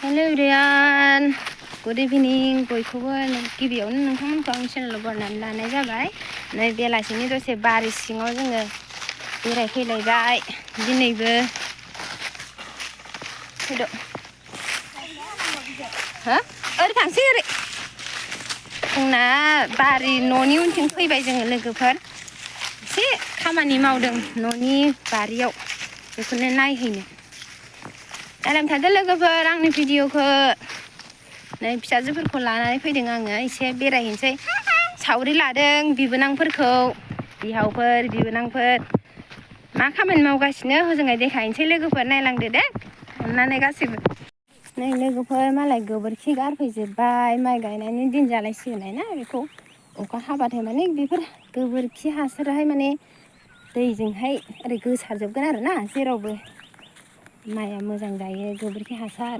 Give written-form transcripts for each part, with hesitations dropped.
हेल' everyone good इभिनिं बयखौबो गिबियावनो नोंथांमोनखौ आं चेनेलाव बरायनानै लानाय जाबाय नै बेलासिनि दसे बारि सिङाव जोङो बेरायफैलायबाय दिनैबो फैद' हो ओरै थांसै ओरै जोंना बारि न'नि उनथिं फैबाय जोङो लोगोफोर एसे खामानि मावदों न'नि बारियाव बेखौनो नायहैनो आराम थादो लोगोफोर आंनि भिडिअखौ नै फिसाजोफोरखौ लानानै फैदों आङो एसे बेरायहैनोसै सावरि लादों बिबोनांफोरखौ बिहावफोर बिबोनांफोर मा खामानि मावगासिनो हजोंहाय देखायनोसै लोगोफोर नायलांदो दे अननानै गासैबो नै लोगोफोर मालाय गोबोरखि गारफैजोब्बाय माइ गायनायनि दिन जालायसिगोनलाय ना बेखौ अखा हाबाथाय माने बेफोर गोबोरखि हासाराहाय माने दैजोंहाय ओरै गोसारजोबगोन आरो ना जेरावबो माइआ मोजां जायो गोबोरखि हासार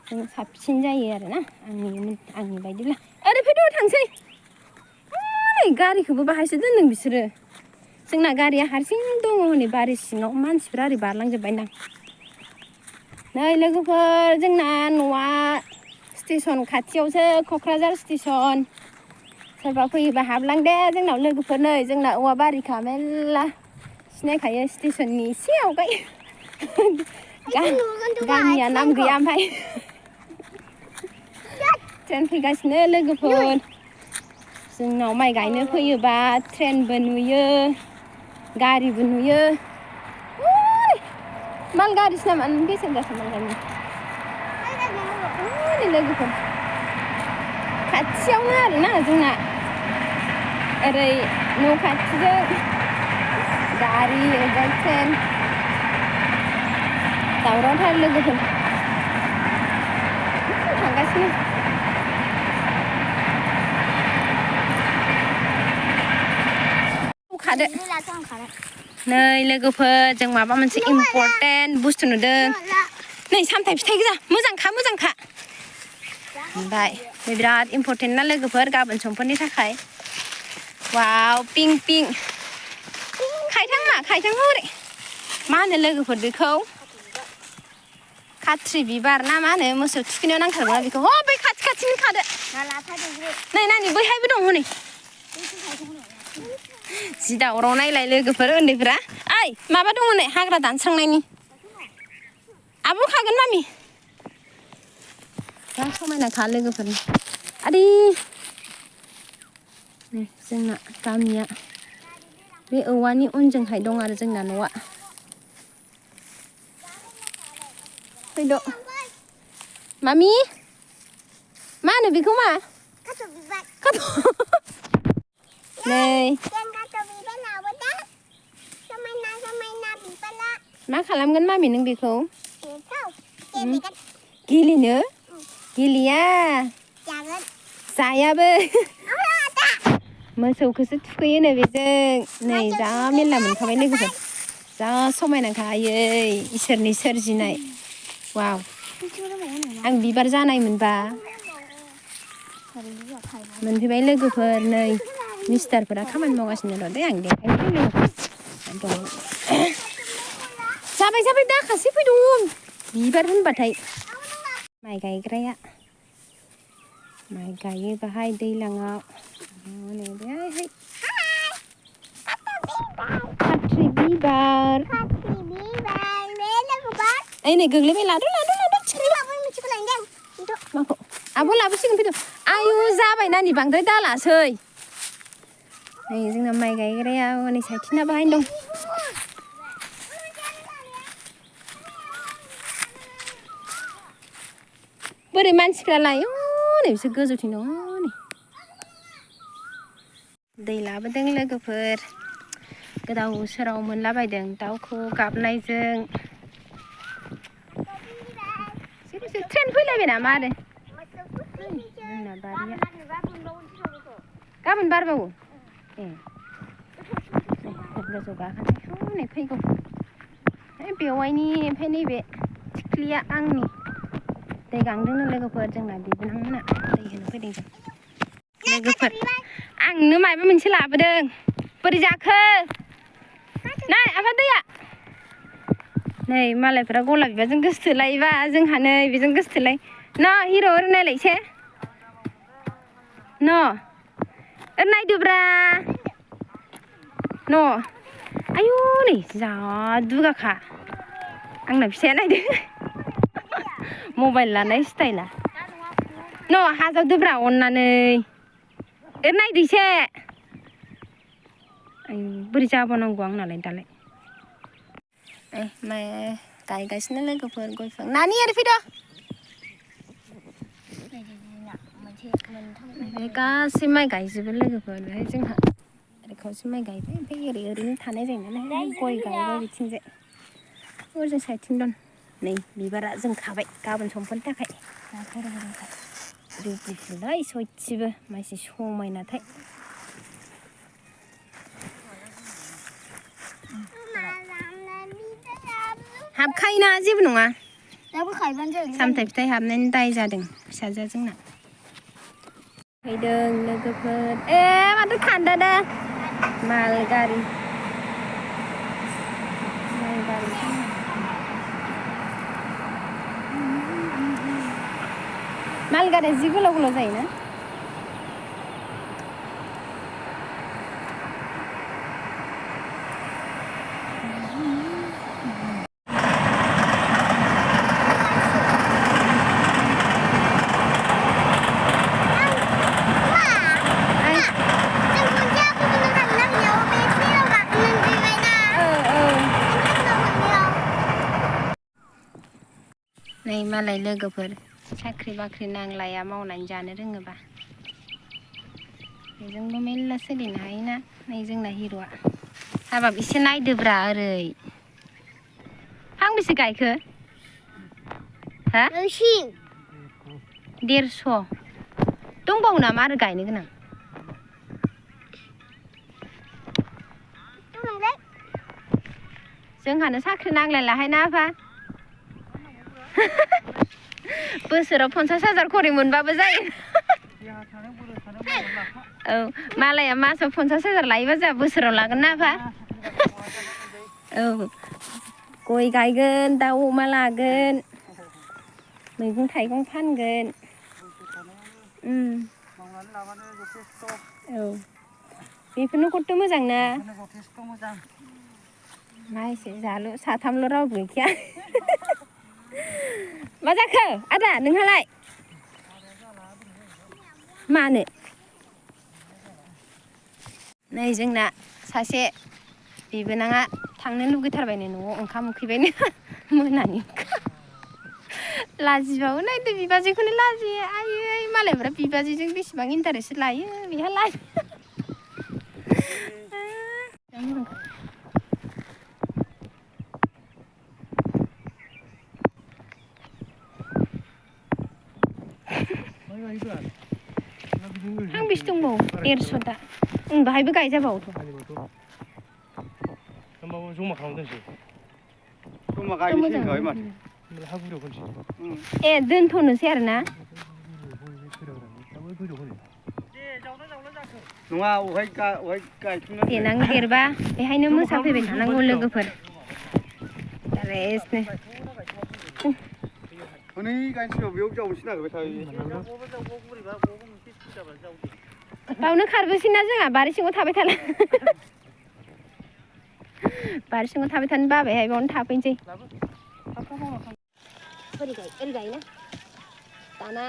जों साबसिन जायो आरो ना आंनि बायदिब्ला ओरै फैद' थांसै गारिखौबो बाहायसो दोनदों बिसोरो जोंना गारिया हारसिं दङ हनै बारि सिङाव मानसिफ्रा ओरै बारलांजोब्बायना नै लोगोफोर जोंना न'आ स्टेसन खाथियावसो क'क्राझार स्टेसन सोरबा फैयोबा हाबलां दे जोंनाव लोगोफोर नै जोंना औवा बारिखा मेरला सिनायखायो स्टेसननि एसे आवगाय गामिया नाम गैया ओमफ्राय ट्रेन फैगासिनो लोगोफोर जोंनाव माइ गायनो फैयोबा ट्रेनबो नुयो गारिबो नुयो माल गारिसो नामा बेसेन माल गारि लोगोफोर खाथियावनो आरोना जोंना ओरै न' खाथिजों गारि ओमफ्राय ट्रेन दावरावथार लोगोफोर थांगासिनो खादो नै लोगोफोर जों माबा मोनसे इम्परटेन्ट बुस्थु नुदों नै सामथाइ फिथाइ गोजा मोजांखा ओमफ्राय बिराद इम्परटेन्ट ना लोगोफोर गाबोन समफोरनि थाखाय वाव पिंक खायथां हरै मा होनो लोगोफोर बेखौ खाथ्रि बिबार ना मा होनो मोसौ थुखैनायाव नांथारगौना बेखौ बै खाथिनि खादो नै नानि बैहायबो दं हनै जि दावराव नायलाय लोगोफोर उन्दैफ्रा ओइ माबा दङ नै हाग्रा दानस्रांनायनि आब' खागोन मामि जा समायनाखा लोगोफोरनि आदै नै जोंना गामिया बे औवानि उनजोंहाय दं आरो जोंना न'आ फैद' मामि मा होनो बेखौ मा नै मा खालामगोन मामि नों बेखौ गेलेनो गेलेया जायाबो मोसौखौसो थुखैयोनो बेजों नै जा मेरला मोनखाबाय लोगोफोर जा समायनाखा आयै इसोरनि सोरजिनाय वाव आं बिबार जानाय मोनबा मोनफैबाय लोगोफोर नै मिस्टारफोरा खामानि मावगासिनो र' दे आं देखायनोसै दं जाबाय दाखासै फैद' बिबार होनबाथाय माइ गायग्राया माइ गायो बाहाय दैज्लाङाव बेहाय खाथ्रि बिबार ओइ नै गोग्लैबाय लादो माखौ आब' लाबोसिगोन फैद' आयु जाबाय नानि बांद्राय दालासै नै जोंना माइ गायग्राया हनै साइथिना बाहायनो दं बोरै मानसिफ्रा लायो नै बिसोर गोजौथिं दङ नै दै लाबोदों लोगोफोर गोदाव सोराव मोनलाबायदों दाउखौ गाबनायजों ट्रेन फैलायबाय नामा आरो जोंना बारिया गाबोन बारबावो ए गोजौ गाखोनोसै हनै फैगौ बेवाइनि ओमफ्राय नैबे थिख्लिया आंनि दै गांदोंनो लोगोफोर जोंना बिबोनांमोना दै होनो फैदों जों लोगोफोर आं नोंनो माबा मोनसे लाबोदों बोरै जाखो नाय आफा दैया नै मालायफ्रा गलाब बिबारजों गोसोथोलायोबा जोंहा नै बेजों गोसोथोलाय न' हिर' ओरैनायलायसे न' ओरैनायदोब्रा न' आयु नै जा दुगाखा आंना फिसाया नायदो मबाइल लानाय स्टाइला न' हाजावदोब्रा अननानै ओरैनायदो एसे आयु बोरै जाबावनांगौ आंनालाय दालाय माइ गायगासिनो लोगोफोर गय बिफां नानि ओरै फैद' गासै माइ गायजोबो लोगोफोर ओमफ्राय जोंहा ओरै खावसे माइ गायबाय ओमफ्राय ओरैनो थानाय जायो नालाय गय गायबाय बिथिंजाय ओजों साइडथिं दं नै बिबारा जोंखाबाय गाबोन समफोरनि थाखाय रेडि फुलाय सयथिबो मानसि समायनाथाय हाबखायोना जेबो नङा सामथाइ फिथाइ हाबनायनि दाय जादों फिसाजोआ जोंना फैदों लोगोफोर माथो खान्दादा माल गारि माल गारिया जि गोलाव गोलाव जायोना नै मालाय लोगोफोर साख्रि बाख्रि नांलाया मावनानै जानो रोङोबा बेजोंबो मेरला सोलिनो हायोना नै जोंना हिर'आ हाबाब एसे नायदोब्रा ओरै फांबेसे गायखो हा 150 दंबावो नामा आरो गायनो गोनां जोंहानो साख्रि नांलायलाहाय ना आफा बोसोराव 50,000 खरि मोनबाबो जायो औ मालाया मासाव 50,000 लायोबा जोंहा बोसोराव लागोन ना आफा औ गय गायगोन दाउ अमा लागोन मैगं थाइगं फानगोन औ बेफोरनो खथ' मोजां ना मा एसे जालु साथामल' रावबो गैखाया मा जाखो आदा नोंहालाय मानो नै जोंना सासे बिबोनाङा थांनो लुगैथारबायनो न'आव ओंखाम उखैबायनो मोनानि लाजिबाबो नायदो बिबाजैखौनो लाजियो आयै मालायफ्रा बिबाजैजों बेसेबां इन्टारेस्ट लायो बेहा लाजि फांबेसे दंबावो 150 दा बाहायबो गायजाबावोथ' होमबाबो जमा खालामदोंसै जमा गायनोसै होनखाबाय माथो हा गुरियाव खनसे दोनथ'नोसै आरो ना नङा अहाय गायथ'नो देनां देरबा बेहायनो मोसाफैबाय थानांगौ लोगोफोर रेसनो हनै गायनोसै बेयाव जावनोसै नागिरबाय थायो बावनो खारबोसैना जोंहा बारि सिङाव थाबाय थाला बारि सिङाव थाबाय थानो बाबायहाय बावनो थाफैनोसै ओरै गायोना दाना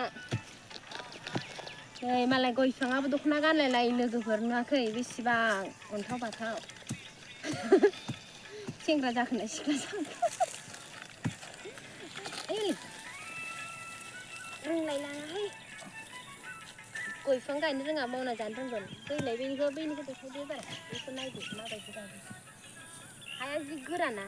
नै मालाय गय बिफाङाबो दख'ना गानलायलायो लोगोफोर नुवाखै बेसेबां अन्थाव बाथाव सेंग्रा जाखोना सिख्ला जाखो रोंलायलाङाहाय गय बिफां गायनो रोङा मावना जानो रोंगोन दैलाय बैनिखौ देखायदो बारा बेखौ नायदो माबायदि गायदों हाया जि गोराना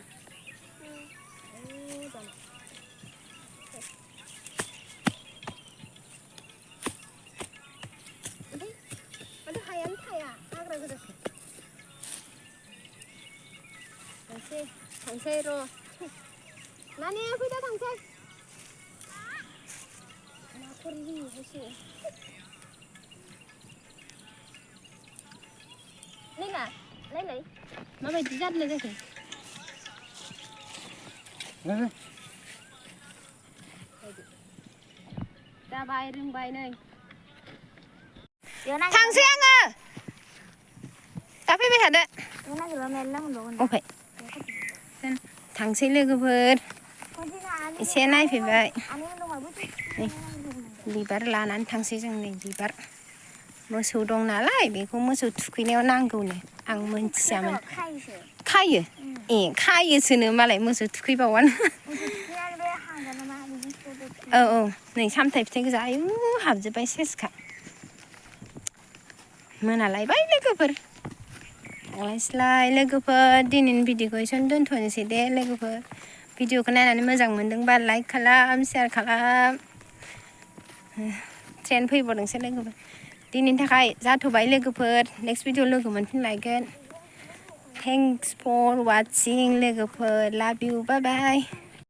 माथो हायानो थाया हाग्रा गोजासो थांसै र' नानि फैदा थांसै नाफोर होयोहायसो नैला नायलाय माबायदि जादों जाखो जाबाय रोंबाय नै बेयाव नागिरबा थांसै आङो दा फैबाय थादो बेयाव नागिरबा मेरला मोनबावगोन दा अफाय थांसै लोगोफोर एसे नायफैबाय बिबार लानानै थांसै जों नै बिबार मोसौ दं नालाय बेखौ मोसौ थुखैनायाव नांगौनो आं मोनथियामोन खायो ए खायोसोनो मालाय मोसौ थुखैबावानो औ औ नै सामथाइ फिथाइखौ जायो हाबजोब्बाय सेसखा मोनालायबाय लोगोफोर थांलायस्लाय लोगोफोर दिनैनि भिडिअखौ एसेयावनो दोनथ'नोसै दे लोगोफोर भिडिअखौ नायनानै मोजां मोनदोंबा लाइक खालाम शेयार खालाम ट्रेन फैबावदोंसो लोगोफोर दिनैनि थाखाय जाथ'बाय लोगोफोर नेक्स्ट भिडिअ लोगो मोनफिनलायगोन थेंक्स फर वाचिं लोगोफोर लाभ इउ बाय बाय